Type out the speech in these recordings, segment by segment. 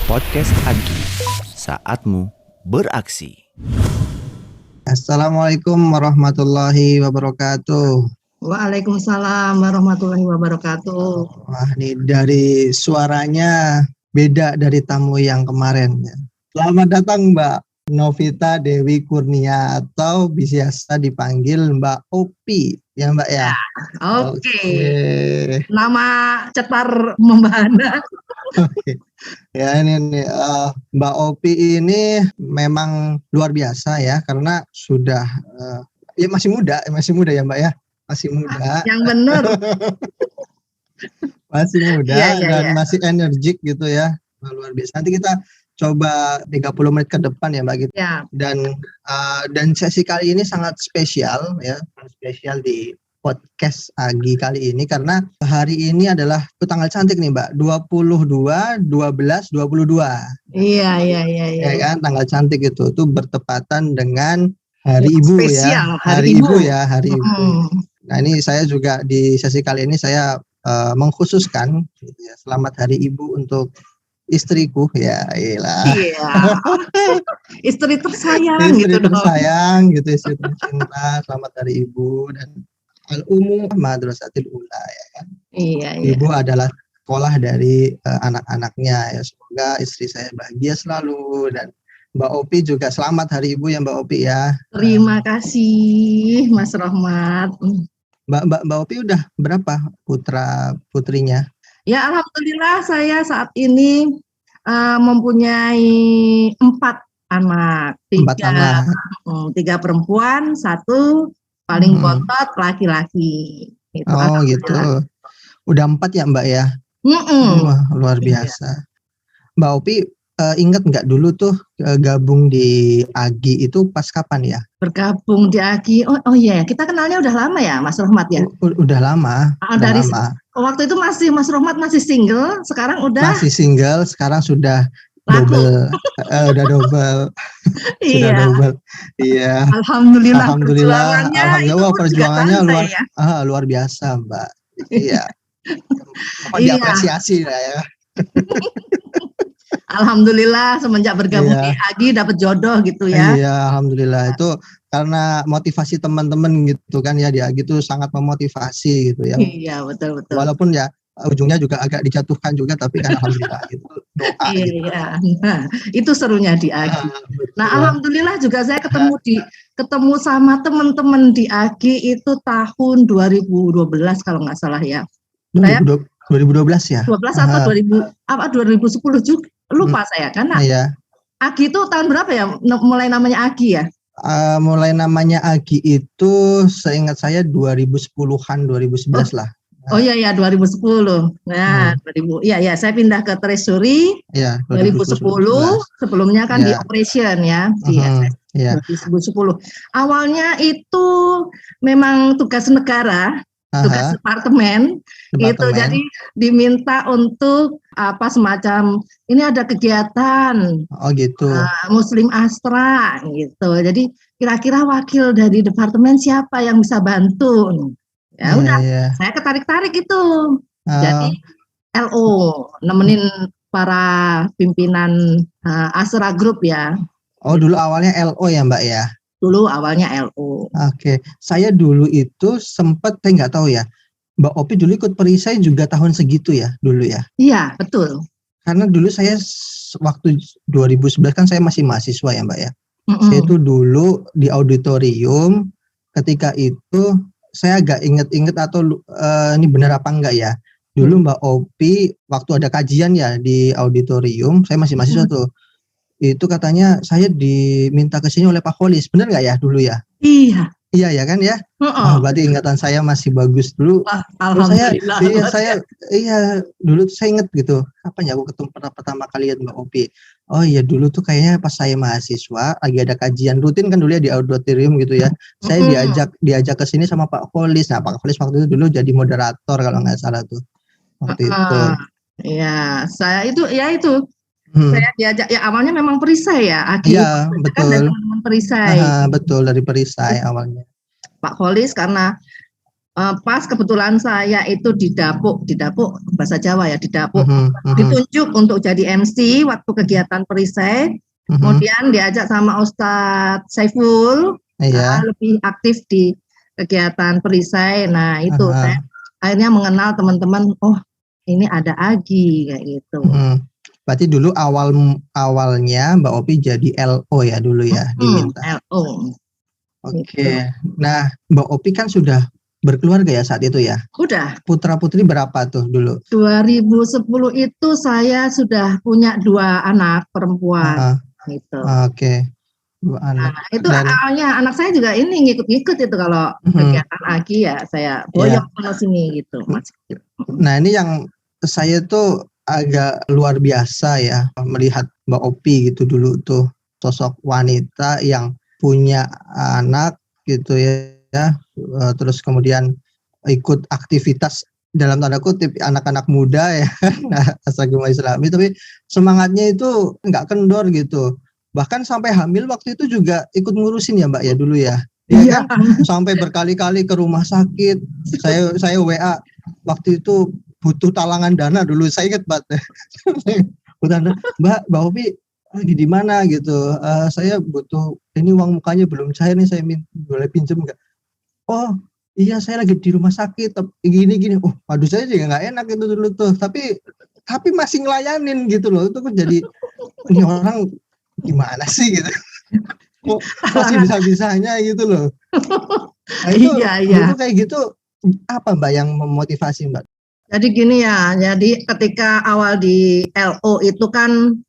Podcast Agi, saatmu beraksi. Assalamualaikum warahmatullahi wabarakatuh. Waalaikumsalam warahmatullahi wabarakatuh. Wah, ini dari suaranya beda dari tamu yang kemarin. Selamat datang Mbak Novita Dewi Kurnia atau biasa dipanggil Mbak Opi, ya Mbak ya. Oke. Nama cetar membahana. Oke. Ya ini Mbak Opi ini memang luar biasa ya karena sudah ya masih muda ya Mbak ya. Masih muda. Yang benar. Masih muda dan ya. masih energik gitu ya. Luar biasa. Nanti kita coba 30 menit ke depan ya Mbak gitu. Ya. Dan sesi kali ini sangat spesial ya. Spesial di podcast Agi kali ini karena hari ini adalah tanggal cantik nih Mbak, 22/12/22. Iya. Ya kan, tanggal cantik itu bertepatan dengan Hari Ibu spesial, ya. Hari Ibu. Nah, ini saya juga di sesi kali ini saya mengkhususkan ya, selamat Hari Ibu untuk istriku ya, iyalah. Iya. Istri tersayang istri gitu tersayang gitu, istri tercinta, selamat Hari Ibu dan Al-Ummu Madrasatil Ula ya kan. Iya. Ibu adalah sekolah dari anak-anaknya ya. Semoga istri saya bahagia selalu dan Mbak Opi juga selamat Hari Ibu ya Mbak Opi ya. Terima kasih Mas Rohmat. Mbak Opi udah berapa putrinya? Ya alhamdulillah saya saat ini mempunyai 4 anak. 3 perempuan, 1 paling bontot laki-laki. Gitu. Udah 4 ya Mbak ya? Wah, luar biasa. Mbak Opi ingat nggak dulu tuh gabung di Agi itu pas kapan ya? Bergabung di Agi, oh iya, kita kenalnya udah lama ya Mas Rohmat ya? Udah lama. Waktu itu Mas Rohmat masih single, sekarang udah? Masih single, sekarang sudah double. Udah double. Sudah double. Iya. Alhamdulillah perjuangannya luar biasa Mbak. Iya. Diapresiasi lah ya. Alhamdulillah semenjak bergabung di Agi dapat jodoh gitu ya. Iya, alhamdulillah itu karena motivasi teman-teman gitu kan ya, di Agi itu sangat memotivasi gitu ya. Iya, betul. Walaupun ya ujungnya juga agak dijatuhkan juga tapi kan alhamdulillah itu doa gitu. Iya. Nah, itu serunya di Agi. Nah, alhamdulillah juga saya ketemu sama teman-teman di Agi itu tahun 2012 kalau nggak salah ya. 2012 ya? 12 atau 2010 juga. Lupa saya karena Agi itu tahun berapa ya mulai namanya Agi ya? Mulai namanya Agi itu seingat saya 2010-an 2011 lah. Oh iya 2010. Nah, 2000. Iya saya pindah ke Treasury 2010. Sebelumnya kan di operation ya di 2010. Awalnya itu memang tugas negara, tugas departemen. Itu jadi diminta untuk semacam ini ada kegiatan Muslim Astra gitu. Jadi kira-kira wakil dari departemen siapa yang bisa bantu? Ya udah, saya ketarik-tarik itu. Jadi LO nemenin para pimpinan Astra Group ya. Oh, dulu awalnya LO ya Mbak ya? Dulu awalnya LO. Oke, saya dulu itu sempat saya nggak tahu ya. Mbak Opi dulu ikut perisai juga tahun segitu ya dulu ya? Iya, betul. Karena dulu saya waktu 2011 kan saya masih mahasiswa ya Mbak ya. Saya itu dulu di auditorium, ketika itu saya agak inget-inget atau ini benar apa enggak ya. Dulu Mbak Opi waktu ada kajian ya di auditorium, saya masih mahasiswa tuh. Itu katanya saya diminta ke sini oleh Pak Kholis, benar nggak ya dulu ya? Iya ya kan ya. Berarti ingatan saya masih bagus dulu. Alhamdulillah. Saya dulu tuh saya inget gitu. Kapan ya aku ketemu pertama kali lihat Mbak Opi? Oh iya dulu tuh kayaknya pas saya mahasiswa lagi ada kajian rutin kan dulu ya di auditorium gitu ya. Saya diajak ke sini sama Pak Kholis. Nah Pak Kholis waktu itu dulu jadi moderator kalau nggak salah tuh waktu itu. Iya, saya itu saya diajak ya awalnya memang perisai ya. Iya betul. Kan dari teman-teman perisai. Betul dari perisai awalnya. Pak Kholis karena pas kebetulan saya itu didapuk bahasa Jawa ya, didapuk, ditunjuk untuk jadi MC waktu kegiatan perisai, kemudian diajak sama Ustadz Saiful, lebih aktif di kegiatan perisai. Nah itu saya akhirnya mengenal teman-teman, oh ini ada Agi kayak gitu. Berarti dulu awalnya Mbak Opi jadi LO ya dulu ya, diminta. LO. Oke. Gitu. Nah, Mbak Opi kan sudah berkeluarga ya saat itu ya? Udah. Putra putri berapa tuh dulu? 2010 itu saya sudah punya 2 anak perempuan. Gitu. Oke. 2 anak. Nah, itu awalnya anak saya juga ini ngikut-ngikut itu kalau kegiatan Agi ya saya boyong ke sini gitu. Nah, ini yang saya tuh agak luar biasa ya melihat Mbak Opi gitu dulu tuh, sosok wanita yang punya anak gitu ya, terus kemudian ikut aktivitas dalam tanda kutip anak-anak muda ya agama Islami, tapi semangatnya itu nggak kendor gitu, bahkan sampai hamil waktu itu juga ikut ngurusin ya Mbak ya dulu ya. Iya kan? Sampai berkali-kali ke rumah sakit. Saya WA waktu itu butuh talangan dana dulu, saya ingat banget. Mbak Opi lagi di mana gitu, saya butuh ini, uang mukanya belum cair nih, saya boleh pinjam nggak? Oh iya saya lagi di rumah sakit gini. Oh aduh, saya juga nggak enak itu dulu tuh, tapi masih ngelayanin gitu loh. Itu kan jadi ini orang gimana sih gitu. Kok masih bisa-bisanya gitu loh. Nah, itu dulu kayak gitu apa Mbak yang memotivasi Mbak? Jadi gini ya, jadi ketika awal di LO itu kan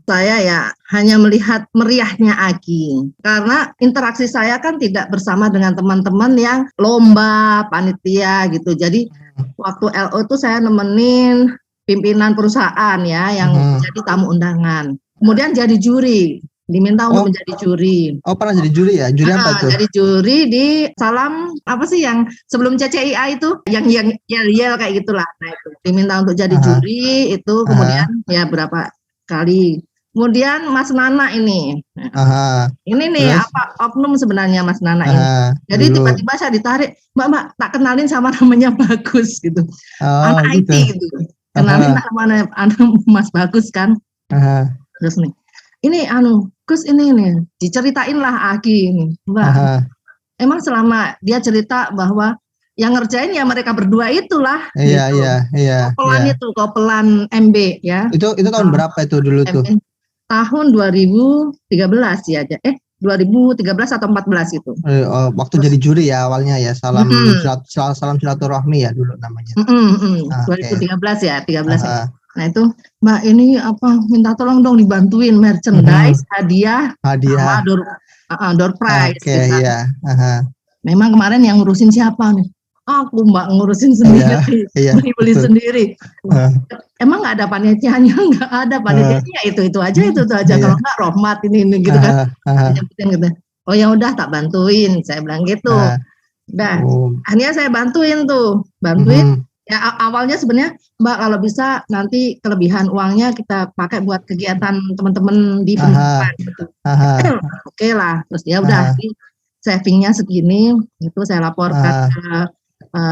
saya ya hanya melihat meriahnya Agi, karena interaksi saya kan tidak bersama dengan teman-teman yang lomba, panitia gitu. Jadi waktu LO itu saya nemenin pimpinan perusahaan ya yang jadi tamu undangan, kemudian jadi juri. Diminta untuk menjadi juri. Oh pernah jadi juri ya? Juri apa tuh? Jadi juri di Salam apa sih yang sebelum CCIA itu, yang yel kayak gitulah. Nah itu diminta untuk jadi juri itu, kemudian ya berapa kali. Kemudian Mas Nana ini. Ini nih terus? Apa oknum sebenarnya Mas Nana ini. Jadi tiba-tiba saya ditarik, Mbak tak kenalin sama namanya Bagus gitu. Anak gitu. IT gitu. Kenalin sama anak Mas Bagus kan. Terus nih. Ini Gus ini nih, diceritain lah Agi ini, Mbak. Emang selama dia cerita bahwa yang ngerjain ya mereka berdua itulah. Iya. Kopelan itu, kopelan MB ya. Itu tahun berapa itu dulu tuh? Tahun 2013 ya, 2013 atau 14 itu. Waktu jadi juri ya awalnya ya, salam silaturahmi ya dulu namanya. 2013 ya, 13 ya. Nah itu Mbak ini minta tolong dong dibantuin merchandise, hadiah sama door prize. Gitu. Iya. Memang kemarin yang ngurusin siapa nih? Aku Mbak ngurusin sendiri, beli sendiri. Emang nggak ada panitianya? Nggak ada panitianya, itu aja. Kalau nggak Rohmat ini gitu kan. Gitu. Oh ya udah tak bantuin, saya bilang gitu. Akhirnya saya bantuin. Ya awalnya sebenarnya Mbak kalau bisa nanti kelebihan uangnya kita pakai buat kegiatan teman-teman di pendidikan gitu. Oke lah, terus ya udah savingnya segini, itu saya laporkan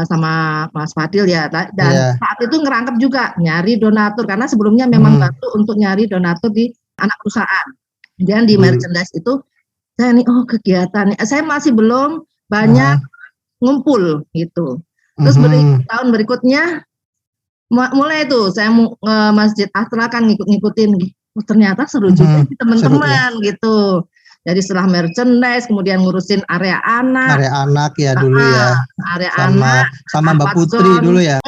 sama Mas Fadil ya, dan saat itu ngerangkep juga nyari donatur karena sebelumnya memang bantu untuk nyari donatur di anak perusahaan. Dan di merchandise itu saya nih kegiatan saya masih belum banyak ngumpul gitu. Terus tahun berikutnya mulai tuh saya Masjid Astra kan ngikutin, ternyata seru juga teman-teman gitu. Jadi setelah merchandise kemudian ngurusin area anak ya dulu ya. Area anak sama Mbak Putri dulu ya.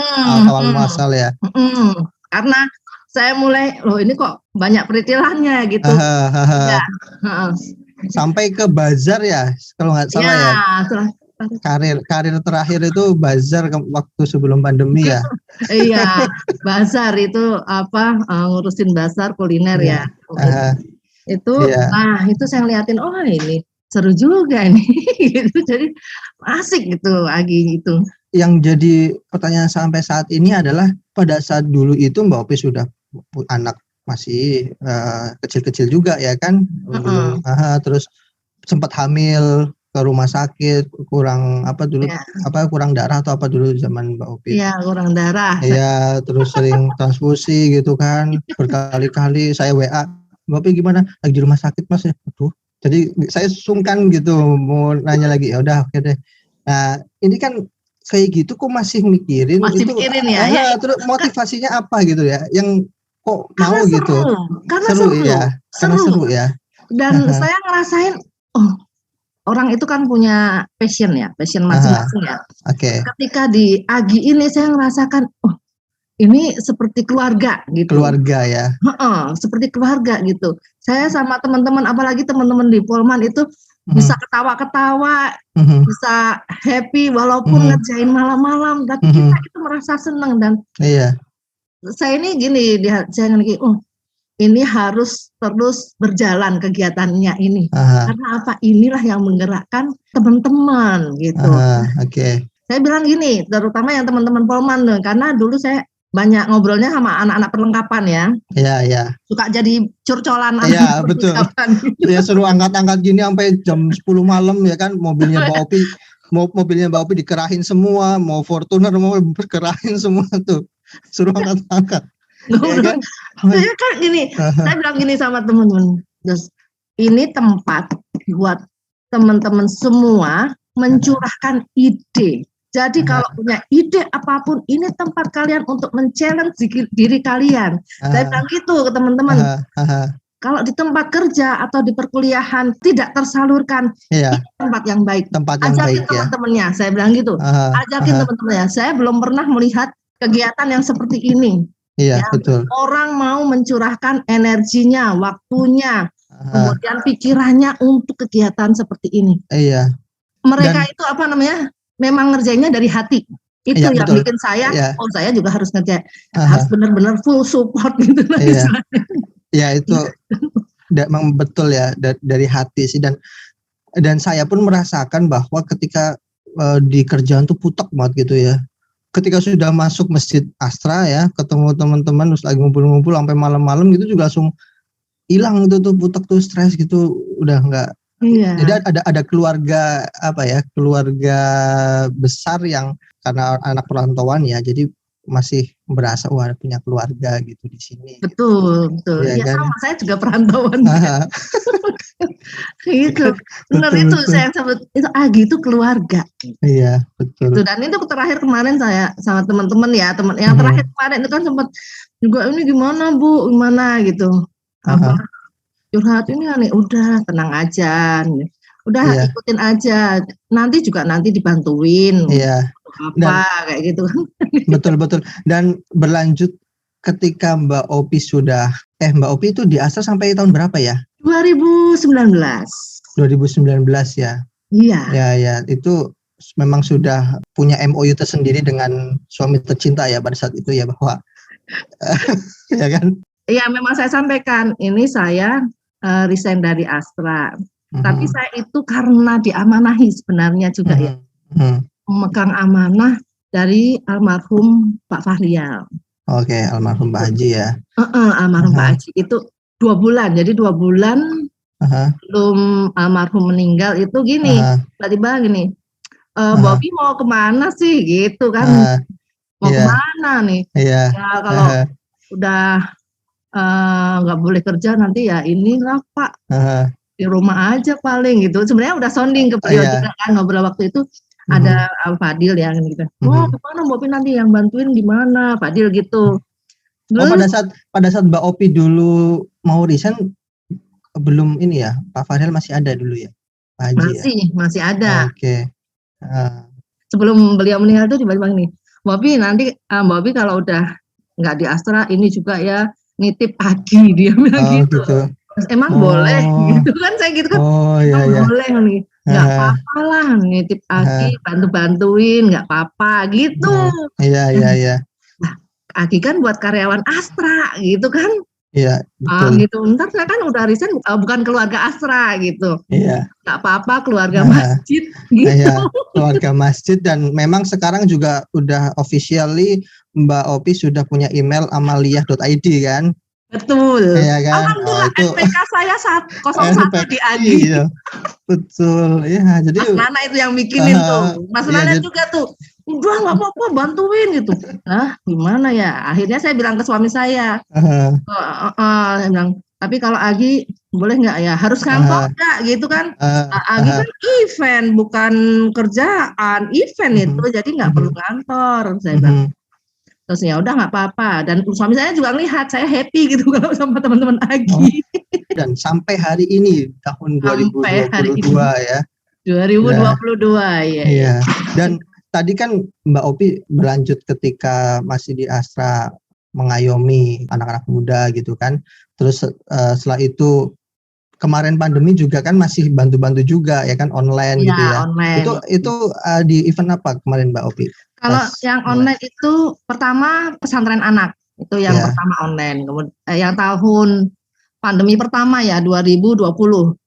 Awal muasal ya. Karena saya mulai ini kok banyak peritilannya gitu. Sampai ke bazar ya kalau nggak salah ya. Karir terakhir itu bazar waktu sebelum pandemi ya. Iya, bazar itu ngurusin bazar kuliner ya. Nah itu saya ngeliatin, ini seru juga ini. Gitu, jadi asik gitu Agi itu. Yang jadi pertanyaan sampai saat ini adalah pada saat dulu itu Mbak Opi sudah anak masih kecil-kecil juga ya kan. Terus sempat hamil. ke rumah sakit, kurang apa dulu, kurang darah atau apa dulu zaman Mbak Opi. Iya, kurang darah. Iya, terus sering transfusi gitu kan, berkali-kali saya WA, Mbak Opi gimana? Lagi di rumah sakit Mas ya. Aduh, jadi saya sungkan gitu mau nanya lagi. Ya udah, oke deh. Nah, ini kan kayak gitu kok masih mikirin Masih itu, mikirin ya. terus motivasinya apa gitu ya? Yang kok karena mau gitu? Karena seru ya. Karena seru ya. Dan saya ngerasain, orang itu kan punya passion masing-masing ya. Oke. Ketika di AGI ini saya ngerasakan, ini seperti keluarga gitu. Keluarga ya. Seperti keluarga gitu. Saya sama teman-teman, apalagi teman-teman di Polman itu bisa ketawa-ketawa, bisa happy walaupun ngerjain malam-malam, tapi kita itu merasa senang. Dan saya ini gini, saya lagi, ini harus terus berjalan kegiatannya ini. Karena apa? Inilah yang menggerakkan teman-teman gitu. Oke. Saya bilang gini, terutama yang teman-teman Polman, karena dulu saya banyak ngobrolnya sama anak-anak perlengkapan ya. Iya. Suka jadi curcolan. Iya, betul. Ya suruh angkat-angkat gini sampai jam 10 malam ya kan, mobilnya Mbak Opi dikerahin semua, mau Fortuner mau berkerahin semua tuh. Suruh angkat-angkat. Ya kan? Saya kan gini, saya bilang gini sama teman-teman, terus ini tempat buat teman-teman semua mencurahkan ide. Jadi kalau punya ide apapun, ini tempat kalian untuk men-challenge diri kalian. Saya bilang gitu ke teman-teman. Kalau di tempat kerja atau di perkuliahan tidak tersalurkan, ini tempat yang baik. Ajakin teman-temannya, saya bilang gitu. Ajakin teman-temannya. Saya belum pernah melihat kegiatan yang seperti ini. Iya, betul. Orang mau mencurahkan energinya, waktunya, kemudian pikirannya untuk kegiatan seperti ini. Iya. Mereka itu apa namanya? Memang ngerjainnya dari hati. Itu yang betul. Bikin saya, saya juga harus ngerjain. Harus benar-benar full support gitu. Ya itu memang betul ya, dari hati sih. Dan saya pun merasakan bahwa ketika di kerjaan tuh putek banget gitu ya. Ketika sudah masuk Masjid Astra ya, ketemu teman-teman terus lagi ngumpul-ngumpul sampai malam-malam gitu juga langsung hilang itu tuh putek tuh, stres gitu, udah enggak. Jadi ada keluarga keluarga besar yang karena anak perantauan ya, jadi masih berasa punya keluarga gitu di sini. Betul. Ya kan? Sama saya juga perantauan. Gitu. Benar itu saya sebut itu AGI itu keluarga. Iya, betul. Itu, dan itu terakhir kemarin saya sama teman-teman ya, yang terakhir kemarin itu kan sempat juga ini gimana Bu, gimana gitu. Curhat ini nih, udah tenang aja. Udah ikutin aja. Nanti dibantuin. Iya. Kayak gitu kan. Betul. Dan berlanjut ketika Mbak Opi itu di Astra sampai tahun berapa ya? 2019 ya. Iya. Ya, itu memang sudah punya MOU tersendiri dengan suami tercinta ya pada saat itu ya, bahwa ya kan? Iya, memang saya sampaikan ini saya resign dari Astra. Tapi saya itu karena diamanahi sebenarnya juga ya. Memegang amanah dari almarhum Pak Fahrial. Oke, almarhum Pak Haji ya. Almarhum Pak Haji itu 2 bulan. Jadi 2 bulan sebelum almarhum meninggal itu gini, tiba-tiba gini, Bobby mau kemana sih gitu kan? Mau kemana nih? Ya kalau udah nggak boleh kerja nanti ya inilah Pak, di rumah aja paling gitu. Sebenarnya udah sounding ke beliau juga kan, ngobrol waktu itu. Ada Fadil yang gitu. Kemana Mbak Opi nanti yang bantuin gimana? Fadil gitu. Terus, pada saat Mbak Opi dulu mau resign belum ini ya, Pak Fadil masih ada dulu ya? Pak Haji masih ada. Oke. Sebelum beliau meninggal tuh tiba-tiba nih, Mbak Opi nanti Mbak Opi kalau udah nggak di Astra ini juga ya nitip AGI, dia bilang gitu. Terus, emang boleh gitu kan, saya gitu kan. Boleh nih. Nggak apa-apa lah nitip AGI, bantu-bantuin nggak apa-apa gitu. Iya. Nah, AGI kan buat karyawan Astra gitu kan. Iya, betul. Gitu. Ntar saya kan udah resign, bukan keluarga Astra gitu. Iya. Nggak apa-apa, keluarga masjid gitu. Iya, keluarga masjid. Dan memang sekarang juga udah officially Mbak Opi sudah punya email amaliyah.id kan. Betul. Iya kan? Alhamdulillah itu NPK saya 01 di Agi. Iya, betul. Ya, jadi Mas Nana itu yang bikinin tuh. Mas iya, Nana juga tuh, udah nggak apa-apa bantuin gitu. Nah, gimana ya? Akhirnya saya bilang ke suami saya, saya bilang, tapi kalau Agi boleh nggak ya? Harus ngantor nggak gitu kan? Agi kan event bukan kerjaan, event itu, jadi nggak perlu ngantor. Saya bilang. Terus ya udah nggak apa-apa, dan suami saya juga ngelihat saya happy gitu kalau sama teman-teman Agi. Dan sampai hari ini tahun 2022 ya. 2022 ya. Iya. Dan tadi kan Mbak Opi berlanjut ketika masih di Astra mengayomi anak-anak muda gitu kan. Terus setelah itu kemarin pandemi juga kan masih bantu-bantu juga ya kan, online gitu ya. Online. Itu di event apa kemarin Mbak Opi? Kalau yang online itu pertama pesantren anak, itu yang pertama online. Kemudian yang tahun pandemi pertama ya 2020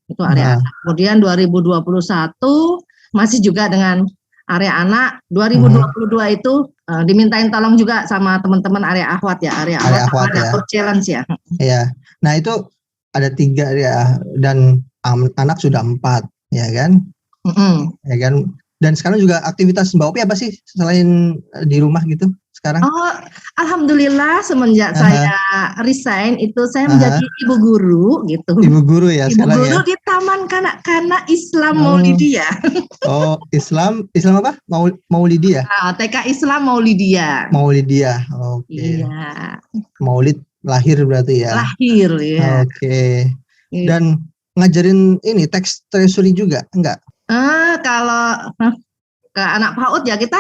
itu area anak. Kemudian 2021 masih juga dengan area anak. 2022 itu dimintain tolong juga sama teman-teman area akhwat ya, area akhwat ada challenge ya. Iya. Nah itu ada 3 ya, dan anak sudah 4 ya kan? Ya kan? Dan sekarang juga aktivitas Mbak Opi apa sih selain di rumah gitu sekarang? Oh, alhamdulillah semenjak saya resign itu saya menjadi ibu guru gitu. Ibu guru ya sekarang ya. Ibu guru di Taman Kanak-kanak Islam Maulidia. Oh, Islam apa? Maulidia. TK Islam Maulidia. Maulidia. Oke. Iya. Maulid lahir berarti ya. Lahir ya. Oke. Dan ngajarin ini teks treasury juga enggak? Kalau ke anak PAUD ya kita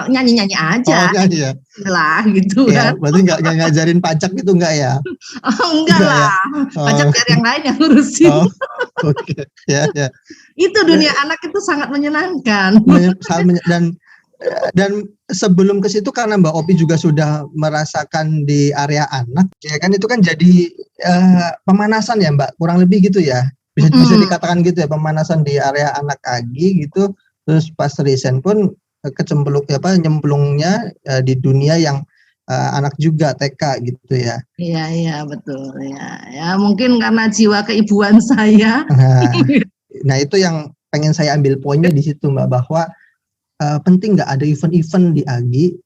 nyanyi-nyanyi aja. Oh, nyanyi ya. Lah gitu ya, kan. Berarti enggak ngajarin pajak gitu enggak ya? Enggak lah. Ya? Pajak biar yang lain yang ngurusin. Oke. Ya. Itu dunia anak itu sangat menyenangkan. Dan sebelum ke situ karena Mbak Opi juga sudah merasakan di area anak, ya kan itu kan jadi pemanasan ya Mbak, kurang lebih gitu ya. Bisa dikatakan gitu ya, pemanasan di area anak Agi gitu. Terus pas resign pun nyemplungnya di dunia yang anak juga TK gitu ya. Iya betul ya. Ya mungkin karena jiwa keibuan saya. Nah itu yang pengen saya ambil poinnya di situ Mbak, bahwa penting nggak ada event-event di Agi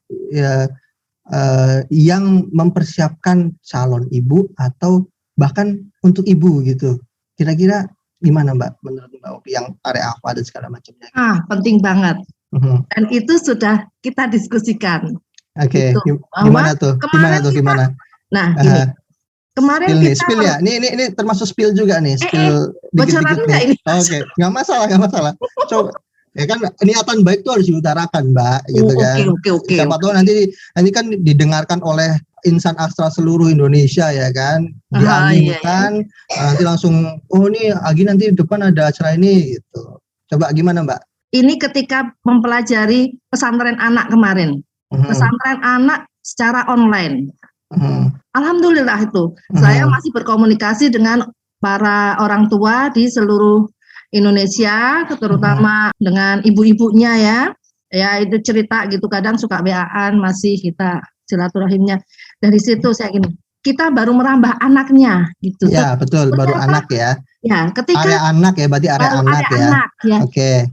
yang mempersiapkan calon ibu atau bahkan untuk ibu gitu. Kira-kira gimana Mbak menurut Mbak Opi yang area apa dan segala macamnya? Penting banget. Dan itu sudah kita diskusikan. Oke. Gimana tuh? Gimana? Nah, ini. Kemarin spill ya. Ini termasuk spill juga nih. Spill bocoran enggak ini? Oke. Nggak masalah. Coba. Ya kan niatan baik itu harus diutarakan Mbak, gitu kan. Oke. Siapa tahu nanti kan didengarkan oleh insan Astra seluruh Indonesia ya kan, diaminkan, nanti langsung nih Agi nanti depan ada acara ini gitu. Coba gimana Mbak? Ini ketika mempelajari pesantren anak kemarin, pesantren anak secara online. Alhamdulillah itu saya masih berkomunikasi dengan para orang tua di seluruh Indonesia, terutama dengan ibu-ibunya ya itu cerita gitu, kadang suka WA-an, masih kita silaturahimnya. Dari situ saya gini, kita baru merambah anaknya gitu. Ya betul, baru anak ya. Ya, ketika area anak ya, berarti area anak ya. Oke.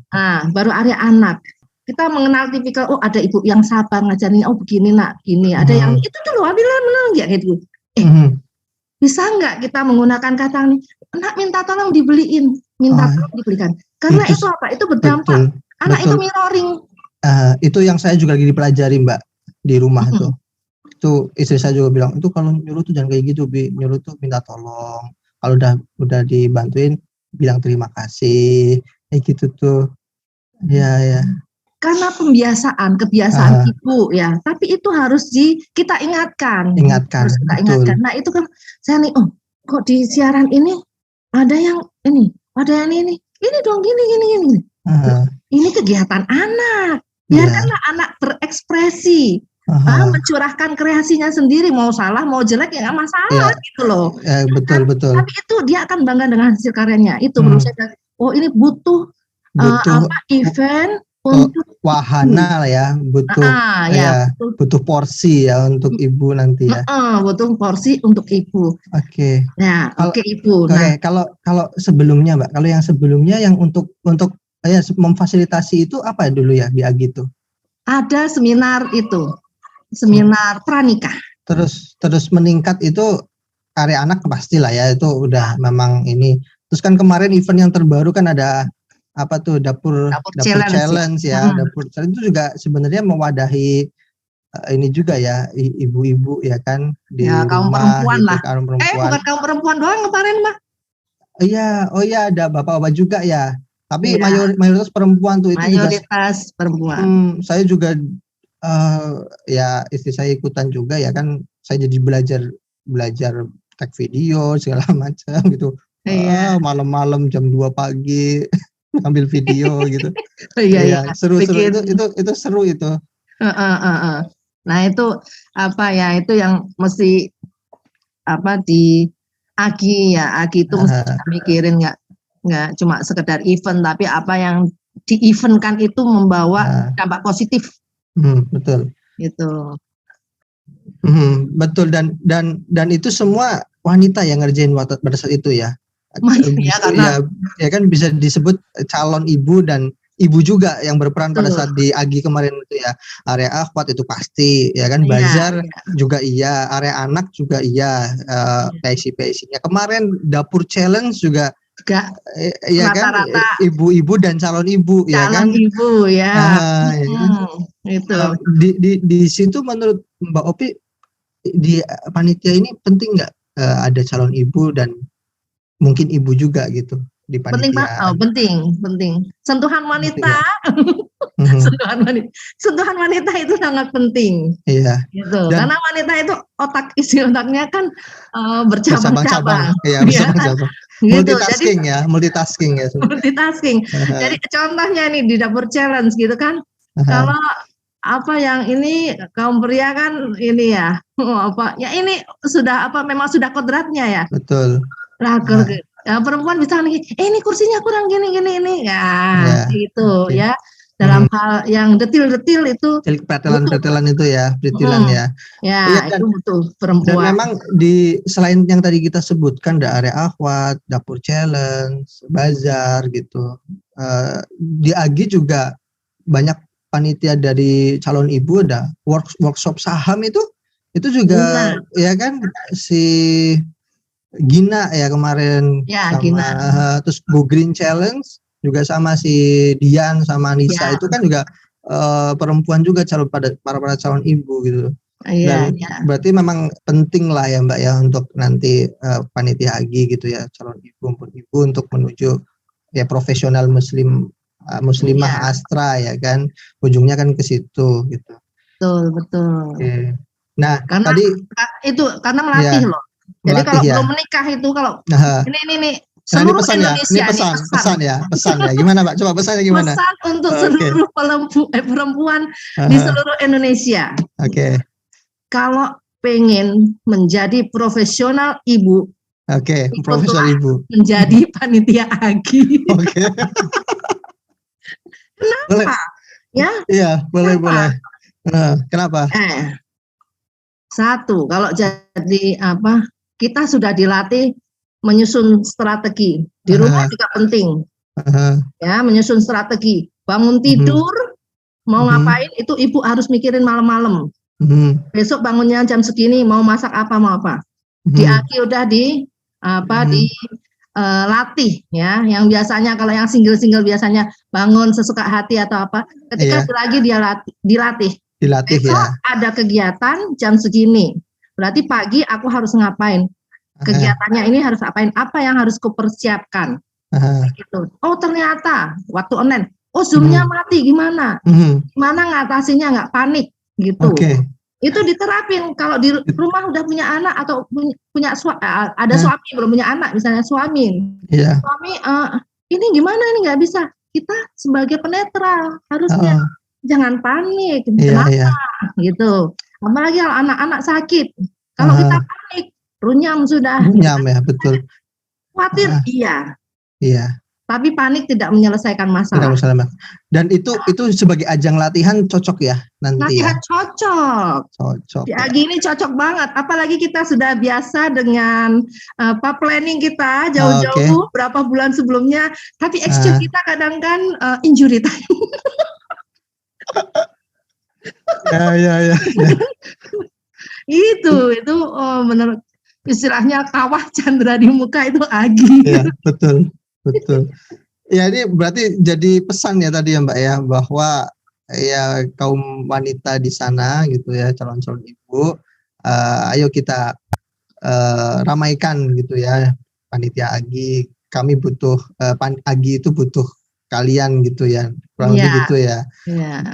Baru area anak. Kita mengenal tipikal, ada ibu yang sabar ngajarin, begini nak, gini. Ada yang itu dulu, ya gitu. Bisa nggak kita menggunakan kata ini, nak minta tolong dibeliin, tolong dibelikan. Karena itu apa? Itu berdampak. Anak itu mirroring. Itu yang saya juga lagi dipelajari Mbak di rumah tuh. Itu istri saya juga bilang, itu kalau nyuruh tuh jangan kayak gitu, nyuruh tuh minta tolong. Kalau udah dibantuin bilang terima kasih, kayak gitu tuh. Ya. Karena kebiasaan ibu ya, tapi itu harus kita ingatkan. Harus kita ingatkan. Nah itu kan saya nih, kok di siaran ini ada yang ini, ini dong gini. Ini kegiatan anak, biarkanlah anak berekspresi. Mencurahkan kreasinya sendiri, mau salah mau jelek ya nggak masalah gitu loh. Betul. Tapi itu dia akan bangga dengan hasil karyanya. Itu menurut saya. Ini butuh event wahana lah ya, butuh butuh porsi ya untuk ibu nanti ya. Butuh porsi untuk ibu. Oke. Nah, ibu. Oke, kalau sebelumnya Mbak, kalau yang sebelumnya yang untuk ya memfasilitasi itu apa dulu ya di AGI itu? Ada seminar itu, seminar pranikah. Terus meningkat itu area anak pastilah ya, itu udah memang ini. Terus kan kemarin event yang terbaru kan ada apa tuh dapur challenge ya. Dapur challenge itu juga sebenarnya mewadahi ini juga ya ibu-ibu ya kan di kaum rumah perempuan gitu, lah. Kaum perempuan. Bukan kaum perempuan doang kemarin mah. Iya, ada bapak-bapak juga ya. Tapi mayoritas perempuan tuh itu mayoritas juga, perempuan. Saya juga ya istri saya ikutan juga ya kan, saya jadi belajar tag video segala macam gitu. Malam-malam jam 2 pagi ambil video gitu. Seru itu seru itu. Nah itu apa ya, itu yang mesti apa di AGI ya, AGI itu mesti mikirin, nggak cuma sekedar event, tapi apa yang di-eventkan itu membawa dampak positif. Betul. Gitu. Betul, dan itu semua wanita yang ngerjain pada saat itu ya. Karena ya kan bisa disebut calon ibu dan ibu juga yang berperan pada saat di AGI kemarin itu ya. Area akhwat itu pasti ya kan, bazar juga iya, area anak juga iya, PSI-nya. Kemarin dapur challenge juga ya kan, ibu-ibu dan calon ibu ya kan. Calon ibu ya. Itu. Di situ menurut Mbak Opi di panitia ini penting nggak ada calon ibu dan mungkin ibu juga gitu di panitia? Penting. Sentuhan wanita. Sentuhan wanita itu sangat penting. Iya. Gitu. Karena wanita itu isi otaknya kan bercabang-cabang. Iya, bercabang-cabang. Multitasking ya. Multitasking. Jadi contohnya nih di dapur challenge gitu kan. Kalau apa yang ini kaum pria kan ini ya, ini sudah memang sudah kodratnya ya. Betul. Perempuan bisa nih, ini kursinya kurang gini ini gitu ya. Dalam hal yang detil-detil itu, pretelan itu ya, pritilan ya. Itu butuh perempuan. Dan memang selain yang tadi kita sebutkan, ada area akhwat, dapur challenge, bazar gitu. Di AGI juga banyak panitia dari calon ibu, ada workshop saham itu juga ya kan, si Gina ya kemarin sama Gina. Terus Go Green Challenge juga sama si Dian sama Nisa itu kan juga perempuan juga para calon ibu gitu. Dan berarti memang penting lah ya Mbak ya untuk nanti panitia AGI gitu ya, calon ibu untuk menuju ya profesional muslimah Astra ya kan, ujungnya kan ke situ gitu. Betul. Nah, karena karena melatih loh. Jadi kalau belum menikah itu ini seluruh Indonesia pesan ya. Gimana Mbak? Coba pesannya gimana? Pesan untuk seluruh perempuan di seluruh Indonesia. Kalau pengen menjadi profesional ibu, profesional ibu, menjadi panitia AGI. Kenapa? Boleh. Ya? Iya, boleh. Kenapa? Satu, kalau jadi kita sudah dilatih menyusun strategi. Di rumah juga penting. Ya, menyusun strategi. Bangun tidur, mau ngapain itu ibu harus mikirin malam-malam. Besok bangunnya jam segini, mau masak apa, mau apa. Di AGI udah latih ya. Yang biasanya kalau yang single biasanya bangun sesuka hati atau apa. Ketika lagi dia dilatih. Besok ada kegiatan jam segini. Berarti pagi aku harus ngapain? Kegiatannya ini harus apain? Apa yang harus kupersiapkan? Gitu. Oh ternyata waktu online, Zoom-nya mati gimana? Gimana ngatasinya nggak panik gitu? Itu diterapin kalau di rumah udah punya anak atau punya ada suami belum punya anak, misalnya suami. Suami ini gimana ini nggak bisa? Kita sebagai penetral harusnya jangan panik. Kenapa? Gitu. Apalagi kalau anak-anak sakit. Kalau kita panik, runyam sudah. Runyam ya, betul. Khawatir, iya. tapi panik tidak menyelesaikan masalah. Dan itu sebagai ajang latihan cocok ya nanti latihan ya. Cocok. Di Agi ini cocok banget. Apalagi kita sudah biasa dengan planning kita jauh-jauh berapa bulan sebelumnya. Tapi exchange kita kadang kan injury time. Ya. itu menurut istilahnya kawah Chandra di muka itu Agi. Iya, betul. Ya, ini berarti jadi pesan ya tadi ya Mbak ya, bahwa ya kaum wanita di sana gitu ya, calon-calon ibu, ayo kita ramaikan gitu ya panitia Agi. Kami butuh Agi itu butuh kalian gitu ya, kurang lebih gitu ya.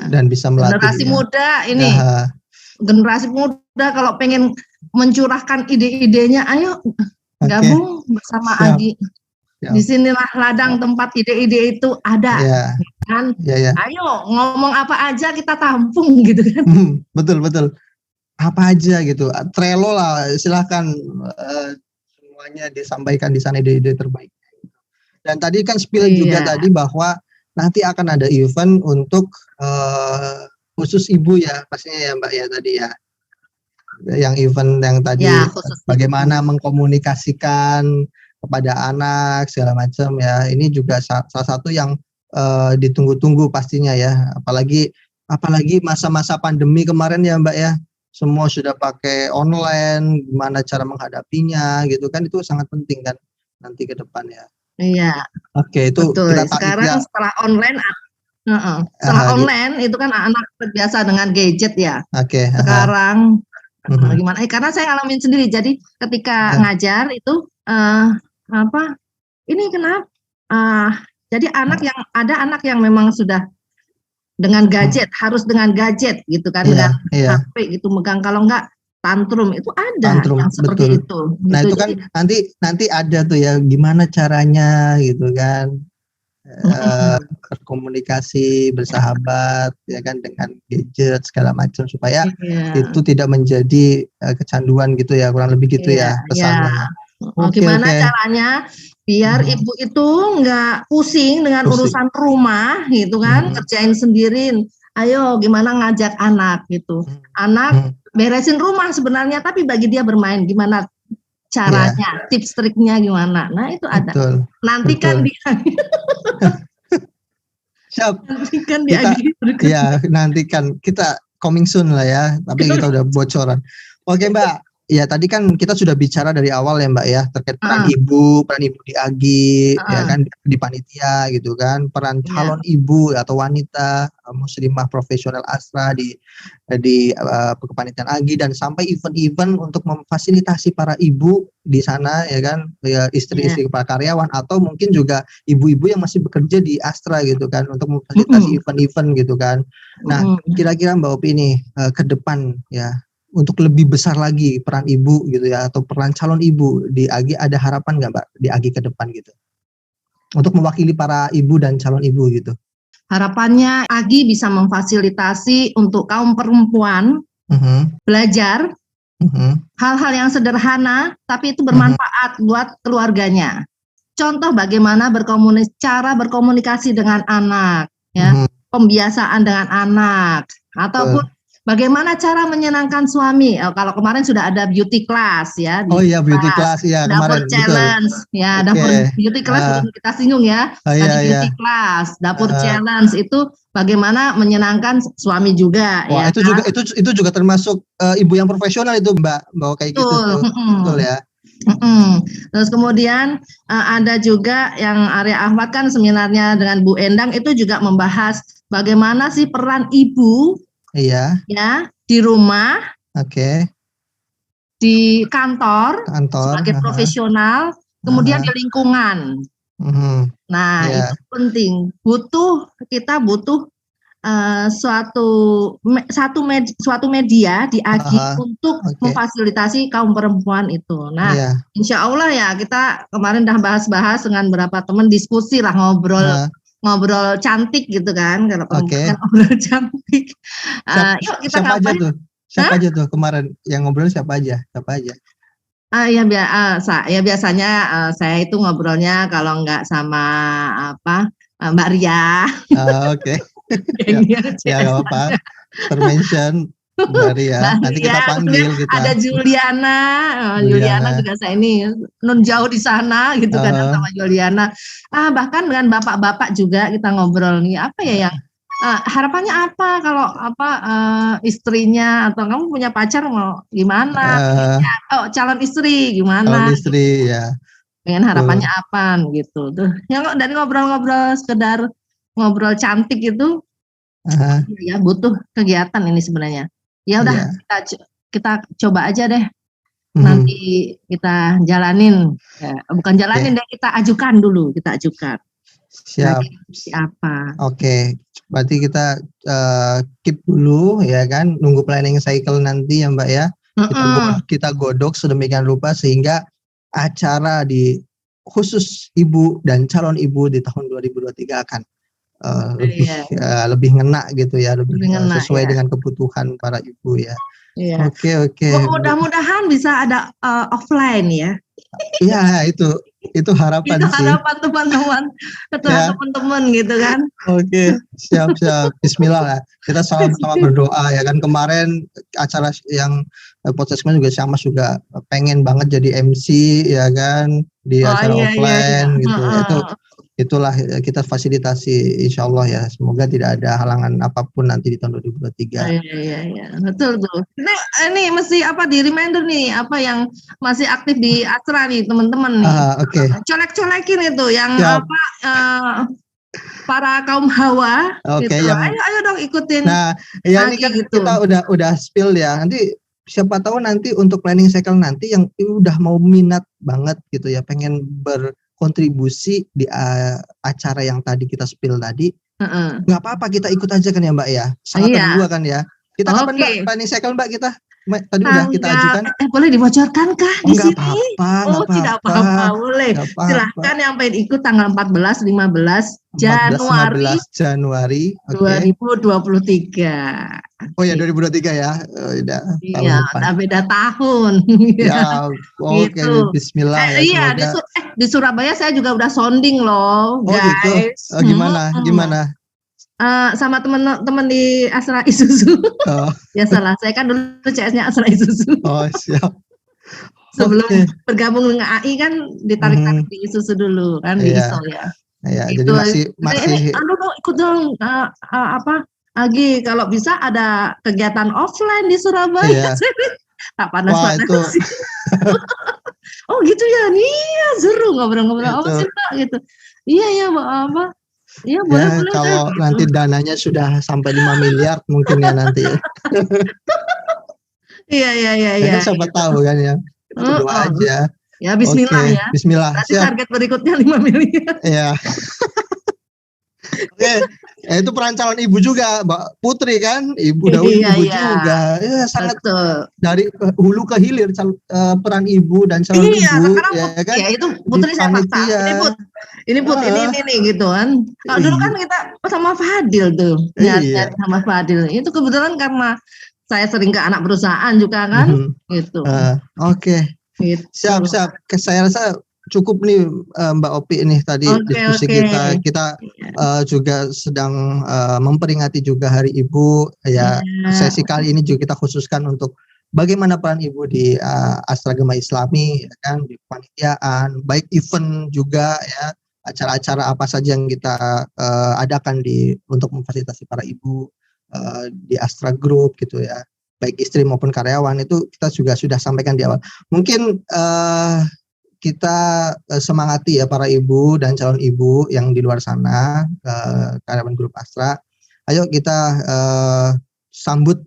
Dan bisa melatih generasi muda ini. Generasi muda kalau pengen mencurahkan ide-idenya, ayo gabung bersama Agi. Di sinilah ladang tempat ide-ide itu ada, kan? Ayo ngomong apa aja kita tampung gitu kan? Betul. Apa aja gitu, Trello lah, silahkan semuanya disampaikan di sana ide-ide terbaik. Dan tadi kan spill juga tadi bahwa nanti akan ada event untuk khusus ibu ya, pastinya ya Mbak ya tadi ya. Yang event yang tadi bagaimana mengkomunikasikan kepada anak segala macam ya, ini juga salah satu yang ditunggu-tunggu pastinya ya, apalagi masa-masa pandemi kemarin ya Mbak ya, semua sudah pakai online, gimana cara menghadapinya gitu kan, itu sangat penting kan nanti ke depan ya. Iya. Oke, itu betul. Sekarang setelah online online itu kan anak terbiasa dengan gadget ya. Sekarang gimana? Karena saya ngalamin sendiri, jadi ketika ngajar itu ini kenapa? Jadi ada anak yang memang sudah dengan gadget, harus dengan gadget gitu kan, dengan HP gitu megang, kalau enggak tantrum, itu ada yang seperti itu. Nah gitu. Itu kan nanti ada tuh ya, gimana caranya gitu kan, berkomunikasi, bersahabat ya kan dengan gadget segala macam, supaya itu tidak menjadi kecanduan gitu ya, kurang lebih gitu ya pesannya. Gimana caranya biar ibu itu nggak pusing dengan urusan rumah gitu kan, kerjain sendiri. Ayo gimana ngajak anak gitu, anak beresin rumah sebenarnya, tapi bagi dia bermain gimana caranya, tips triknya gimana. Nah itu ada. Nantikan dia. Siap. Nantikan kita coming soon lah ya, tapi kita udah bocoran. Oke Mbak. Ya tadi kan kita sudah bicara dari awal ya Mbak ya, terkait peran ibu di Agi, ya kan, di panitia gitu kan, peran calon ibu atau wanita muslimah profesional Astra di kepanitiaan Agi, dan sampai event-event untuk memfasilitasi para ibu di sana ya kan, ya, istri-istri para karyawan atau mungkin juga ibu-ibu yang masih bekerja di Astra gitu kan, untuk memfasilitasi event-event gitu kan. Nah kira-kira Mbak Opi ini ke depan ya, untuk lebih besar lagi peran ibu gitu ya, atau peran calon ibu di Agi, ada harapan nggak Mbak di Agi ke depan gitu, untuk mewakili para ibu dan calon ibu gitu? Harapannya Agi bisa memfasilitasi untuk kaum perempuan belajar hal-hal yang sederhana tapi itu bermanfaat buat keluarganya. Contoh bagaimana cara berkomunikasi dengan anak ya, pembiasaan dengan anak, ataupun bagaimana cara menyenangkan suami. Kalau kemarin sudah ada beauty class ya. Beauty class ya dapur kemarin. Challenge betul. Ya, dapur beauty class belum kita singgung ya. Beauty class, dapur challenge itu bagaimana menyenangkan suami juga. Wah, ya, itu juga termasuk ibu yang profesional itu Mbak, bawa kayak gitu tuh. Betul ya. Terus kemudian ada juga yang Arya Ahmad kan seminarnya dengan Bu Endang itu juga membahas bagaimana sih peran ibu. Ya, di rumah, di kantor sebagai profesional, kemudian di lingkungan. Nah, itu penting. Kita butuh suatu media di Agi untuk memfasilitasi kaum perempuan itu. Nah, insya Allah ya, kita kemarin udah bahas-bahas dengan beberapa teman, diskusi lah, ngobrol cantik gitu kan, kalau perempuan ngobrol cantik. Yuk kita siapa aja tuh kemarin yang ngobrol, siapa aja? Ya biasanya saya itu ngobrolnya kalau nggak sama Mbak Ria. Oke. Ya nggak apa-apa. Termention Mbak Ria. Nanti kita panggil kita. Ada Juliana. Juliana juga saya ini non jauh di sana gitu kan sama Juliana. Bahkan dengan bapak-bapak juga kita ngobrol nih apa ya yang harapannya apa kalau istrinya atau kamu punya pacar mau gimana? Calon istri gimana? Calon istri ya. Pengen harapannya apa gitu tuh. Yang dari ngobrol-ngobrol sekedar ngobrol cantik itu ya butuh kegiatan ini sebenarnya. Ya udah kita coba aja deh. Nanti kita jalanin. Bukan jalanin deh, kita ajukan dulu, kita ajukan. Siap. Siapa? Oke, berarti kita keep dulu ya kan, nunggu planning cycle nanti ya Mbak ya. Kita godok sedemikian rupa sehingga acara di khusus ibu dan calon ibu di tahun 2023 akan lebih ngena gitu ya, lebih sesuai dengan kebutuhan para ibu ya. Iya. Oke. Mudah-mudahan bisa ada offline ya. Iya, itu harapan itu sih. Harapan teman-teman gitu kan. Oke, siap. Bismillah lah. Kita sama-sama berdoa ya kan. Kemarin acara yang podcast juga sama juga pengen banget jadi MC ya kan di acara offline gitu. Itulah kita fasilitasi insyaallah ya. Semoga tidak ada halangan apapun nanti di tahun 2023. Iya. Betul tuh. Ini mesti di reminder nih apa yang masih aktif di Astra nih teman-teman nih. Oke. Colek-colekin itu yang para kaum hawa. Oke, gitu. Ayo dong ikutin. Nah, ya ini kan gitu. Kita udah spill ya. Nanti siapa tahu nanti untuk planning cycle nanti yang udah mau minat banget gitu ya, pengen berkontribusi di acara yang tadi kita spill tadi. Nggak apa-apa, kita ikut aja kan ya Mbak ya. Sangat kedua kan ya. Kita kapan Mbak planning cycle Mbak kita? Tadi udah kita ajukan. Boleh dibocorkan kah di sini? Tidak apa-apa, boleh. Silahkan yang pengen ikut tanggal 14, 15 Januari 2023. Oh ya 2023 ya. Iya, beda tahun. Ya, oke. Bismillah ya. Di Surabaya saya juga udah sounding loh, guys. Gitu. Gimana? Sama teman-teman di Astra Isuzu. Ya salah, saya kan dulu CS-nya Astra Isuzu. Oh siap. Sebelum bergabung dengan AI kan ditarik-tarik di Isuzu dulu kan di ISO ya. Iya, jadi masih. Ikut dong Agi kalau bisa ada kegiatan offline di Surabaya. Tak panas-panas. Oh gitu ya, nih seru ngobrol-ngobrol apa sih Pak gitu. Iya Mbak. Iya boleh. Kalau nanti dananya sudah sampai 5 miliar mungkin ya nanti. Iya. Siapa tahu kan ya. Kita berdoa aja. Ya Bismillah ya. Bismillah. Nanti target berikutnya 5 miliar. Iya. Oke, itu peran calon ibu juga, Mbak Putri kan, ibu ibu juga. Ya, sangat dari hulu ke hilir peran ibu dan calon ibu. Ya kan? Ya itu Putri saya paksa. Ini gitu kan. Kalau dulu kan kita sama Fadil tuh, nyari sama Fadil. Itu kebetulan karena saya sering ke anak perusahaan juga kan, gitu. Oke. Gitu. Siap. Saya rasa cukup nih Mbak Opi nih tadi diskusi kita juga sedang memperingati juga Hari Ibu ya. Sesi kali ini juga kita khususkan untuk bagaimana peran ibu di Astra Gema Islami ya kan, di kepanitiaan, baik event juga ya, acara-acara apa saja yang kita adakan untuk memfasilitasi para ibu di Astra Group gitu ya, baik istri maupun karyawan. Itu kita juga sudah sampaikan di awal. Mungkin kita semangati ya para ibu dan calon ibu yang di luar sana, karyawan grup Astra. Ayo kita sambut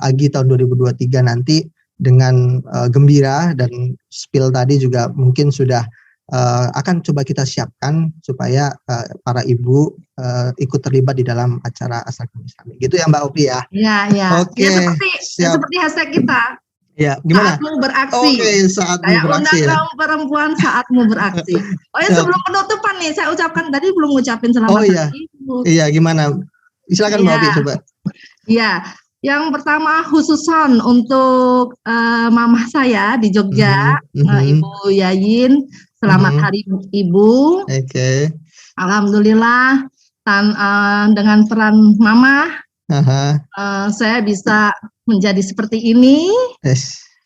Agi tahun 2023 nanti dengan gembira, dan spill tadi juga mungkin sudah akan coba kita siapkan supaya para ibu ikut terlibat di dalam acara Astra Gema Islami. Gitu ya Mbak Opi ya? Iya. Oke. Ya, seperti hashtag kita. Ya, gimana? Saatmu beraksi. Oke, saatmu beraksi. Saya undang kaum perempuan saatmu beraksi. Oh ya, sebelum penutupan nih, saya ucapkan tadi belum ngucapin selamat Ibu. Iya, gimana? Silakan Mbak Opi coba. Iya, Yang pertama khususan untuk mamah saya di Jogja, Ibu Yayin. Selamat Hari Ibu. Oke. Alhamdulillah dengan peran mama, saya bisa menjadi seperti ini.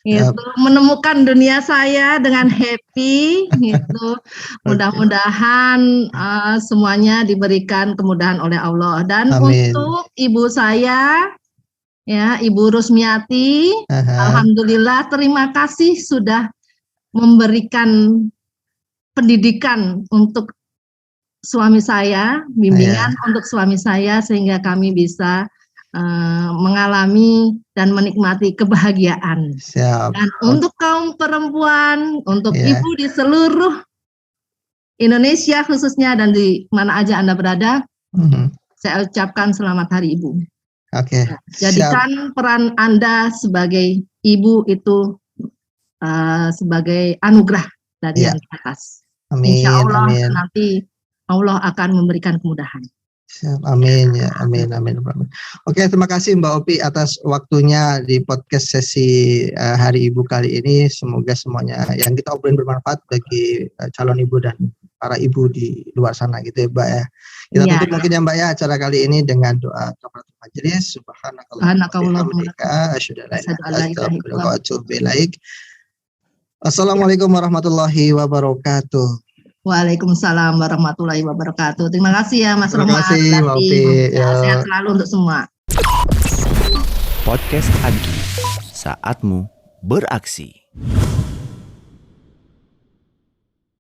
Itu menemukan dunia saya dengan happy. Gitu. Mudah-mudahan semuanya diberikan kemudahan oleh Allah. Dan untuk ibu saya, ya Ibu Rusmiati, alhamdulillah terima kasih sudah memberikan pendidikan untuk suami saya, bimbingan untuk suami saya sehingga kami bisa mengalami dan menikmati kebahagiaan. Siap. Dan untuk kaum perempuan, untuk ibu di seluruh Indonesia khususnya dan di mana aja Anda berada, saya ucapkan selamat Hari Ibu. Oke. Jadikan peran Anda sebagai ibu itu sebagai anugerah dari yang di atas. Insya Allah nanti Allah akan memberikan kemudahan. Siap, amin ya, amin. Oke, terima kasih Mbak Opi atas waktunya di podcast sesi Hari Ibu kali ini. Semoga semuanya yang kita obrolin bermanfaat bagi calon ibu dan para ibu di luar sana gitu ya Mbak ya. Kita tutup mungkin ya Mbak ya acara kali ini dengan doa kafaratul majelis. Subhanakallahumma wa bihamdika asyhadu an la ilaha illa anta astaghfiruka wa atubu ilaik. Assalamualaikum warahmatullahi wabarakatuh. Waalaikumsalam warahmatullahi wabarakatuh. Terima kasih ya Mas Rohmat. Terima kasih Mbak Opi. Sehat selalu untuk semua. Podcast Agi, saatmu beraksi.